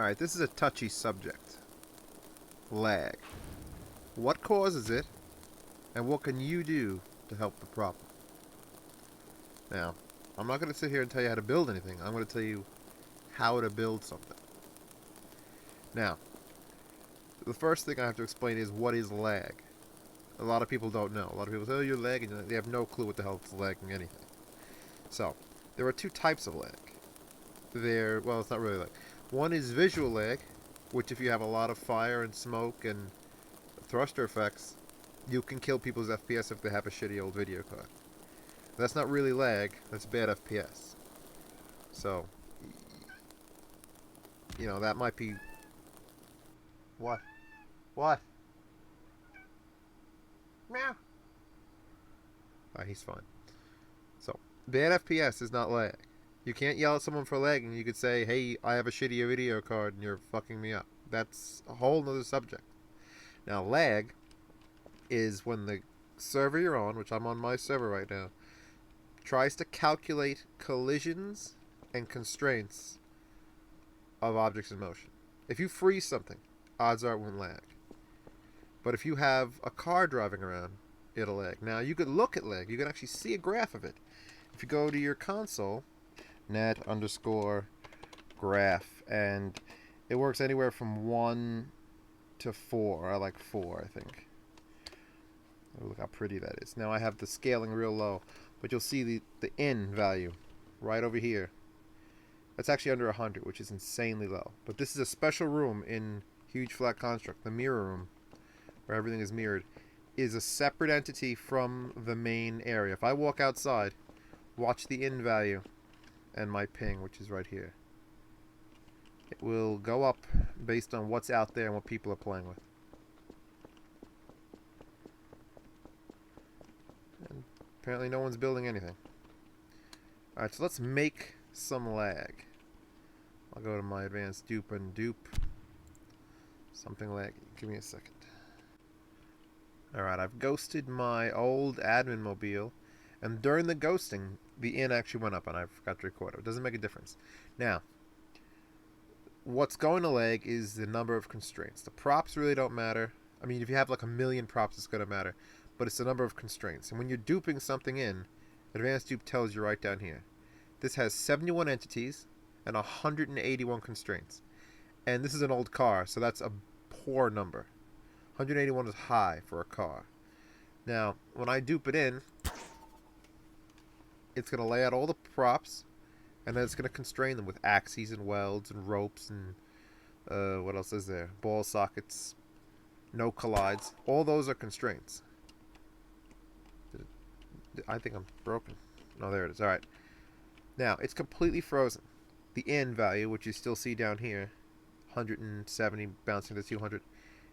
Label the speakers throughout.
Speaker 1: Alright, this is a touchy subject. Lag. What causes it, and what can you do to help the problem? Now, I'm not going to sit here and tell you how to build anything. I'm going to tell you how to build something. Now, the first thing I have to explain is what is lag. A lot of people don't know. A lot of people say, oh, you're lagging. They have no clue what the hell is lagging anything. So, there are two types of lag. Well, it's not really lag. One is visual lag, which if you have a lot of fire and smoke and thruster effects, you can kill people's FPS if they have a shitty old video card. That's not really lag, that's bad FPS. So, you know, that might be... What? What? Meow. He's fine. So, bad FPS is not lag. You can't yell at someone for lagging. You could say, hey, I have a shitty video card and you're fucking me up. That's a whole nother subject. Now, lag is when the server you're on, which I'm on my server right now, tries to calculate collisions and constraints of objects in motion. If you freeze something, odds are it won't lag. But if you have a car driving around, it'll lag. Now, you could look at lag. You can actually see a graph of it. If you go to your console, net_graph, and it works anywhere from 1 to 4. I like 4, I think. Oh, look how pretty that is. Now I have the scaling real low, but you'll see the in value right over here. That's actually under 100, which is insanely low. But this is a special room in Huge Flat Construct. The mirror room, where everything is mirrored, is a separate entity from the main area. If I walk outside, watch the in value and my ping, which is right here. It will go up based on what's out there and what people are playing with. And apparently no one's building anything. Alright, so let's make some lag. I'll go to my advanced dupe and dupe. Something laggy. Give me a second. Alright, I've ghosted my old admin mobile, and during the ghosting, the in actually went up, and I forgot to record it. It doesn't make a difference. Now, what's going to lag is the number of constraints. The props really don't matter. I mean, if you have like a million props, it's going to matter. But it's the number of constraints. And when you're duping something in, advanced dupe tells you right down here. This has 71 entities and 181 constraints. And this is an old car, so that's a poor number. 181 is high for a car. Now, when I dupe it in, it's going to lay out all the props, and then it's going to constrain them with axes and welds and ropes and what else is there? Ball sockets, no collides. All those are constraints. I think I'm broken. No, there it is. All right. Now, it's completely frozen. The in value, which you still see down here, 170 bouncing to 200,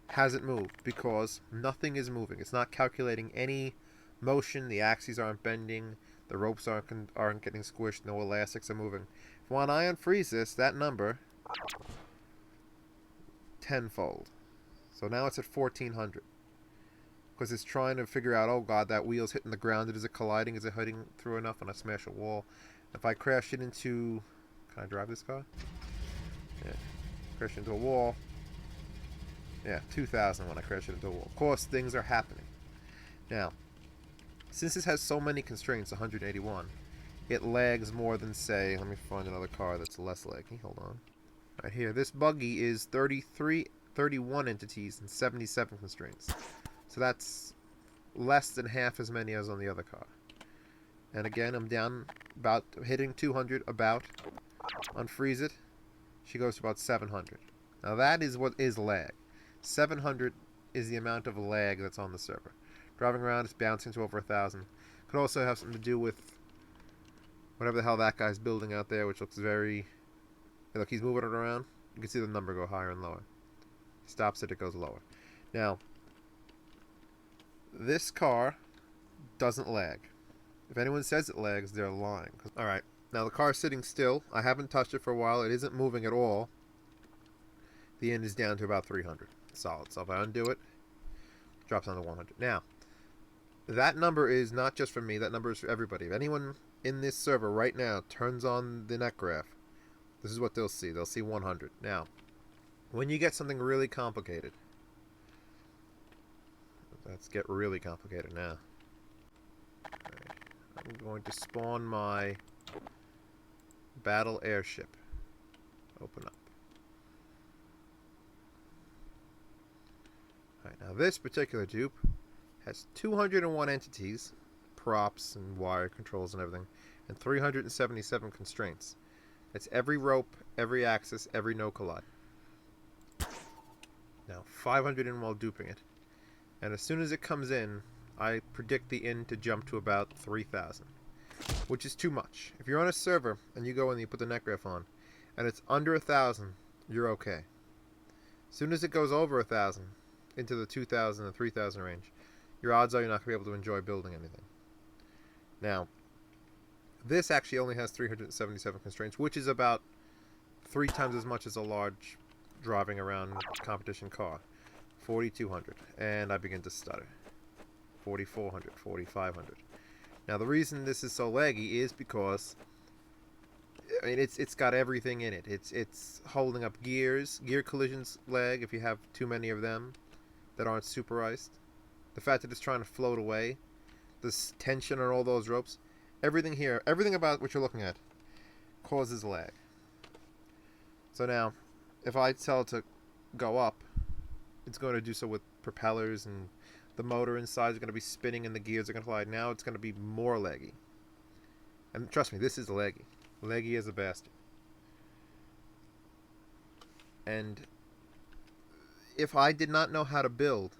Speaker 1: hasn't moved because nothing is moving. It's not calculating any motion. The axes aren't bending. The ropes aren't getting squished. No elastics are moving. When I unfreeze this, that number, tenfold. So now it's at 1400. Because it's trying to figure out, oh god, that wheel's hitting the ground. Is it colliding? Is it hitting through enough? And I smash a wall. If I crash it into... Can I drive this car? Yeah. Crash into a wall. Yeah, 2000 when I crash it into a wall. Of course, things are happening. Now, since this has so many constraints, 181, it lags more than, say, let me find another car that's less laggy. Hold on. Right here, this buggy is 31 entities and 77 constraints. So that's less than half as many as on the other car. And again, I'm down about hitting 200, about. Unfreeze it. She goes to about 700. Now that is what is lag. 700 is the amount of lag that's on the server. Driving around, it's bouncing to over 1,000. Could also have something to do with whatever the hell that guy's building out there, which looks very... Look, he's moving it around. You can see the number go higher and lower. He stops it, it goes lower. Now, this car doesn't lag. If anyone says it lags, they're lying. Alright, now the car's sitting still. I haven't touched it for a while. It isn't moving at all. The end is down to about 300. Solid. So if I undo it, it drops down to 100. Now, that number is not just for me. That number is for everybody. If anyone in this server right now turns on the net graph, this is what they'll see. They'll see 100. Now, When you get something really complicated, let's get really complicated now. Right. I'm going to spawn my battle airship. Open up. Alright, now this particular dupe has 201 entities, props and wire controls and everything, and 377 constraints. That's every rope, every axis, every no collide. Now, 500 in while duping it. And as soon as it comes in, I predict the in to jump to about 3,000. Which is too much. If you're on a server and you go in and you put the netgraph on, and it's under 1,000, you're okay. As soon as it goes over 1,000, into the 2,000 and 3,000 range, your odds are you're not going to be able to enjoy building anything. Now, this actually only has 377 constraints, which is about 3 times as much as a large driving around competition car. 4,200, and I begin to stutter. 4,400, 4,500. Now the reason this is so laggy is because I mean it's got everything in it. It's holding up gears, gear collisions lag if you have too many of them that aren't superized. The fact that it's trying to float away, this tension on all those ropes, everything here, everything about what you're looking at causes lag. So now, if I tell it to go up, it's going to do so with propellers, and the motor inside is going to be spinning and the gears are going to collide. Now it's going to be more laggy. And trust me, this is laggy. Laggy as a bastard. And if I did not know how to build,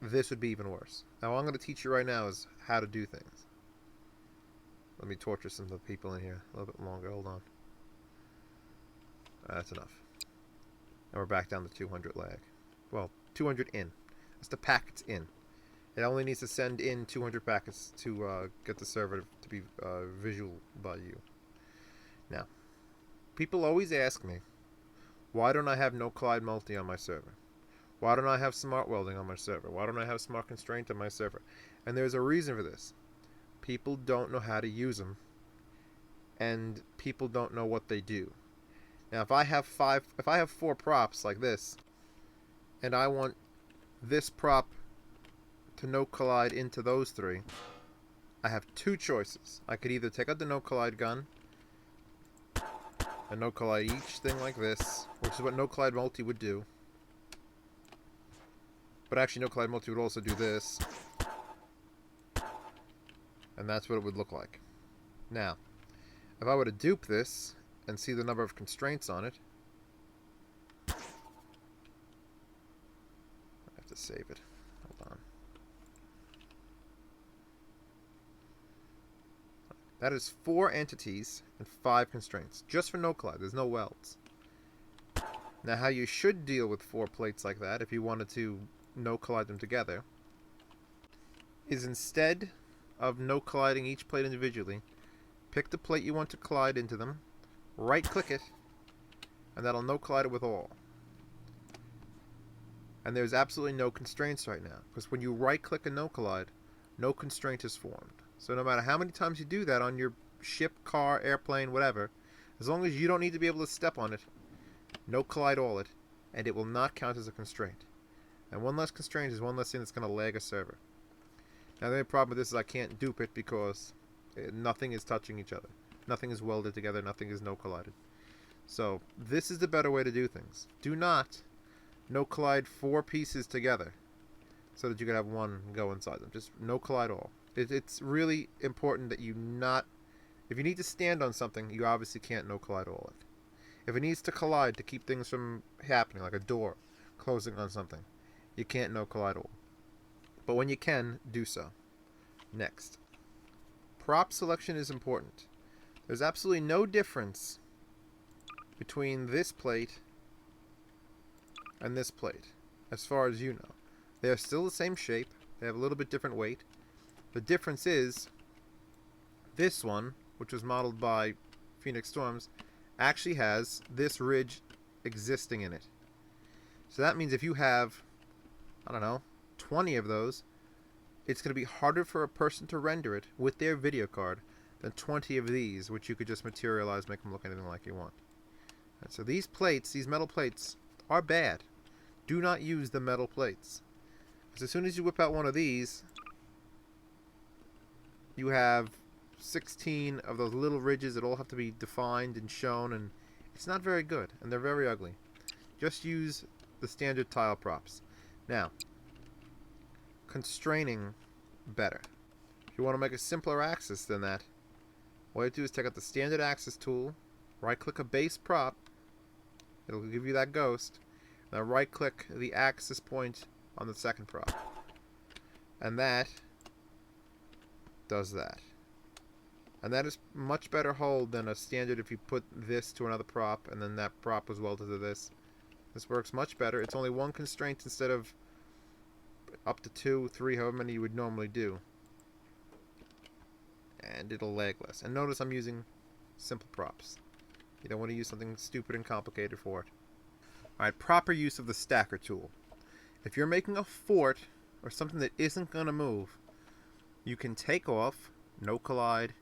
Speaker 1: this would be even worse. Now, what I'm going to teach you right now is how to do things. Let me torture some of the people in here a little bit longer. Hold on. That's enough. And we're back down to 200 lag. Well, 200 in. That's the packets in. It only needs to send in 200 packets to get the server to be visual by you. Now, people always ask me, why don't I have no collide multi on my server? Why don't I have smart welding on my server? Why don't I have smart constraint on my server? And there's a reason for this. People don't know how to use them, and people don't know what they do. Now, if I have 4 props like this, and I want this prop to no collide into those 3, I have 2 choices. I could either take out the no collide gun and no collide each thing like this, which is what no collide multi would do. But actually, no collide multi would also do this, and that's what it would look like. Now, if I were to dupe this and see the number of constraints on it, I have to save it. Hold on. That is 4 entities and 5 constraints, just for no collide. There's no welds. Now, how you should deal with 4 plates like that, if you wanted to no collide them together, is instead of no colliding each plate individually, pick the plate you want to collide into them, right click it, and that'll no collide it with all. And there's absolutely no constraints right now, because when you right click a no collide, no constraint is formed. So no matter how many times you do that on your ship, car, airplane, whatever, as long as you don't need to be able to step on it, no collide all it, and it will not count as a constraint. And one less constraint is one less thing that's going to lag a server. Now the only problem with this is I can't dupe it because nothing is touching each other. Nothing is welded together, nothing is no collided. So this is the better way to do things. Do not no collide 4 pieces together so that you can have one go inside them. Just no collide all. It's really important that you not... If you need to stand on something, you obviously can't no collide all it. If it needs to collide to keep things from happening, like a door closing on something, you can't no collide all. But when you can, do so. Next. Prop selection is important. There's absolutely no difference between this plate and this plate, as far as you know. They are still the same shape. They have a little bit different weight. The difference is this one, which was modeled by Phoenix Storms, actually has this ridge existing in it. So that means if you have, I don't know, 20 of those, it's going to be harder for a person to render it with their video card than 20 of these, which you could just materialize, make them look anything like you want. So these plates, these metal plates, are bad. Do not use the metal plates. Because as soon as you whip out one of these, you have 16 of those little ridges that all have to be defined and shown, and it's not very good, and they're very ugly. Just use the standard tile props. Now, constraining better. If you want to make a simpler axis than that, all you have to do is take out the standard axis tool, right-click a base prop, it'll give you that ghost, and then right-click the axis point on the second prop. And that does that. And that is much better hold than a standard if you put this to another prop and then that prop was welded to this. This works much better. It's only one constraint instead of up to 2, 3, however many you would normally do. And it'll lag less. And notice I'm using simple props. You don't want to use something stupid and complicated for it. Alright, proper use of the stacker tool. If you're making a fort or something that isn't going to move, you can take off, no collide,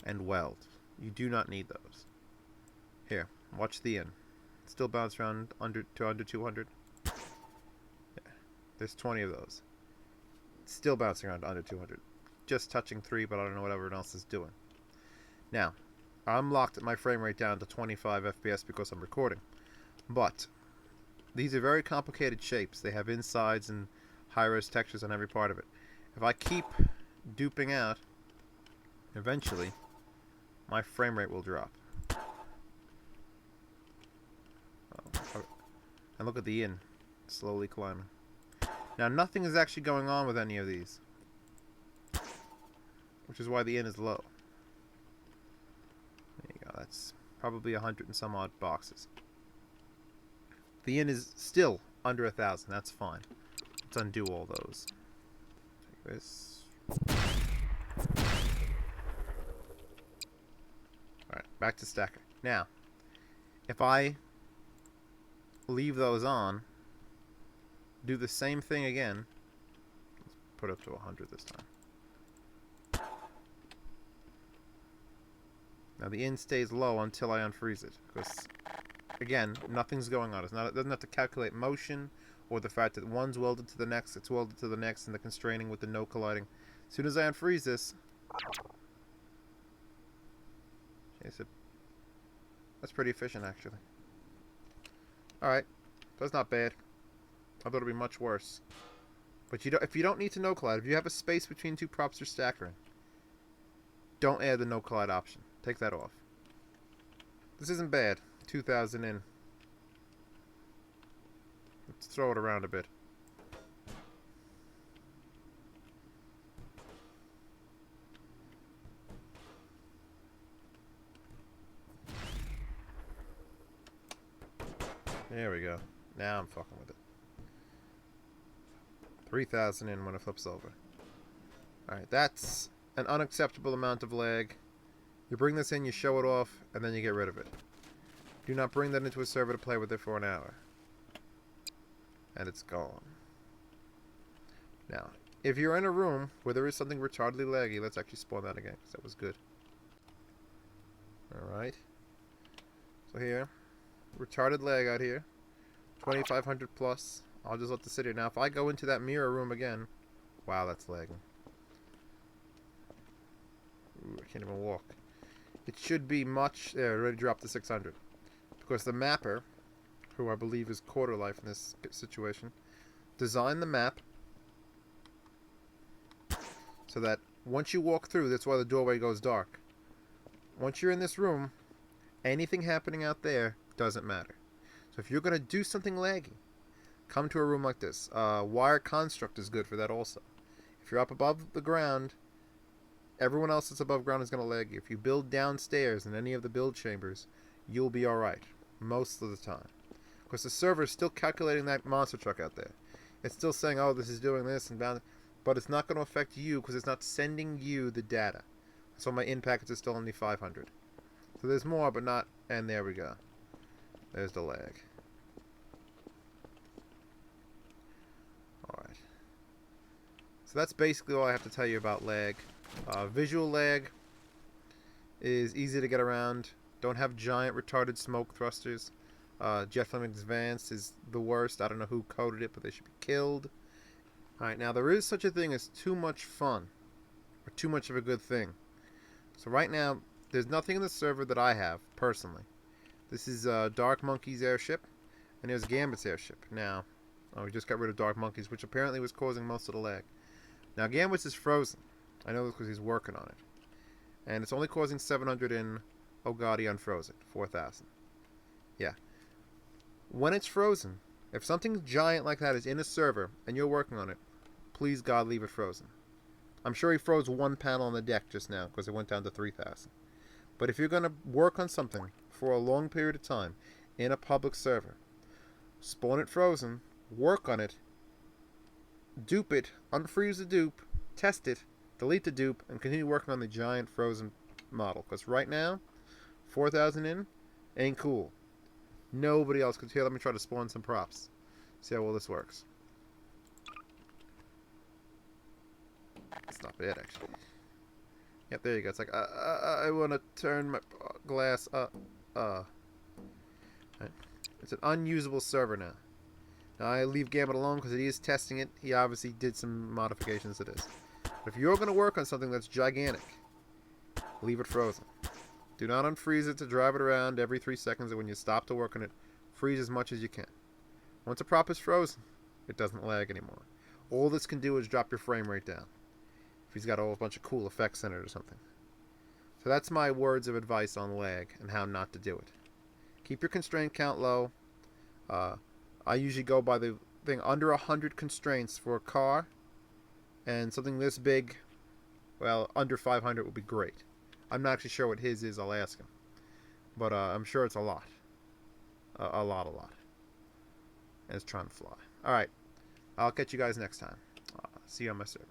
Speaker 1: and weld. You do not need those. Here, watch the in. Still bounce around under 200. Yeah, there's 20 of those. Still bouncing around under 200. Just touching 3, but I don't know what everyone else is doing. Now, I'm locked at my frame rate down to 25 FPS because I'm recording. But these are very complicated shapes. They have insides and high-res textures on every part of it. If I keep duping out, eventually my frame rate will drop. And look at the in, slowly climbing. Now nothing is actually going on with any of these, which is why the in is low. There you go, that's probably 100 and some odd boxes. The in is still under 1,000, that's fine. Let's undo all those. Take this. Alright, back to stacker. Now, if I leave those on, do the same thing again. Let's put it up to 100 this time. Now the in stays low until I unfreeze it, because again, nothing's going on. It doesn't have to calculate motion or the fact that one's welded to the next, it's welded to the next, and the constraining with the no colliding. As soon as I unfreeze this, that's pretty efficient actually. Alright, that's not bad. I thought it would be much worse. But if you don't need to no collide, if you have a space between two props you're stackering, don't add the no collide option. Take that off. This isn't bad. 2,000 in. Let's throw it around a bit. There we go. Now I'm fucking with it. 3,000 in when it flips over. Alright, that's an unacceptable amount of lag. You bring this in, you show it off, and then you get rid of it. Do not bring that into a server to play with it for an hour. And it's gone. Now, if you're in a room where there is something retardedly laggy, let's actually spawn that again, because that was good. Alright. So here, retarded lag out here. 2,500 plus. I'll just let this sit here. Now, if I go into that mirror room again... Wow, that's lagging. Ooh, I can't even walk. It should be much... There, it already dropped to 600. Because the mapper, who I believe is Quarter Life in this situation, designed the map so that once you walk through, that's why the doorway goes dark. Once you're in this room, anything happening out there doesn't matter. So if you're going to do something laggy, come to a room like this. Wire construct is good for that also. If you're up above the ground, everyone else that's above ground is going to lag you. If you build downstairs in any of the build chambers, you'll be alright. Most of the time. Because the server is still calculating that monster truck out there. It's still saying, oh, this is doing this and bound, but it's not going to affect you because it's not sending you the data. So my in packets is still only 500. So there's more, but not... And there we go. There's the lag. Alright. So that's basically all I have to tell you about lag. Visual lag is easy to get around. Don't have giant retarded smoke thrusters. Jet Flame Advanced is the worst. I don't know who coded it, but they should be killed. Alright, now there is such a thing as too much fun, or too much of a good thing. So right now, there's nothing in the server that I have, personally. This is Dark Monkey's airship, and there's Gambit's airship. Now, we just got rid of Dark Monkey's, which apparently was causing most of the lag. Now, Gambit's is frozen. I know this because he's working on it. And it's only causing 700 in... Oh god, he unfroze it. 4,000. Yeah. When it's frozen, if something giant like that is in a server, and you're working on it, please God, leave it frozen. I'm sure he froze one panel on the deck just now, because it went down to 3,000. But if you're going to work on something for a long period of time, in a public server, spawn it frozen, work on it, dupe it, unfreeze the dupe, test it, delete the dupe, and continue working on the giant frozen model. Because right now, 4,000 in ain't cool. Nobody else could. Here, let me try to spawn some props. See how well this works. It's not bad, actually. Yep, there you go. It's like, I want to turn my glass up. Right. It's an unusable server now. Now, I leave Gambit alone because he is testing it. He obviously did some modifications to this. But if you're going to work on something that's gigantic, leave it frozen. Do not unfreeze it to drive it around every 3 seconds, and when you stop to work on it, freeze as much as you can. Once a prop is frozen, it doesn't lag anymore. All this can do is drop your frame rate down. If he's got a whole bunch of cool effects in it or something. So that's my words of advice on lag and how not to do it. Keep your constraint count low. I usually go by the thing under 100 constraints for a car, and something this big, well, under 500 would be great. I'm not actually sure what his is. I'll ask him, but I'm sure it's a lot, a lot. And it's trying to fly. All right, I'll catch you guys next time. See you on my server.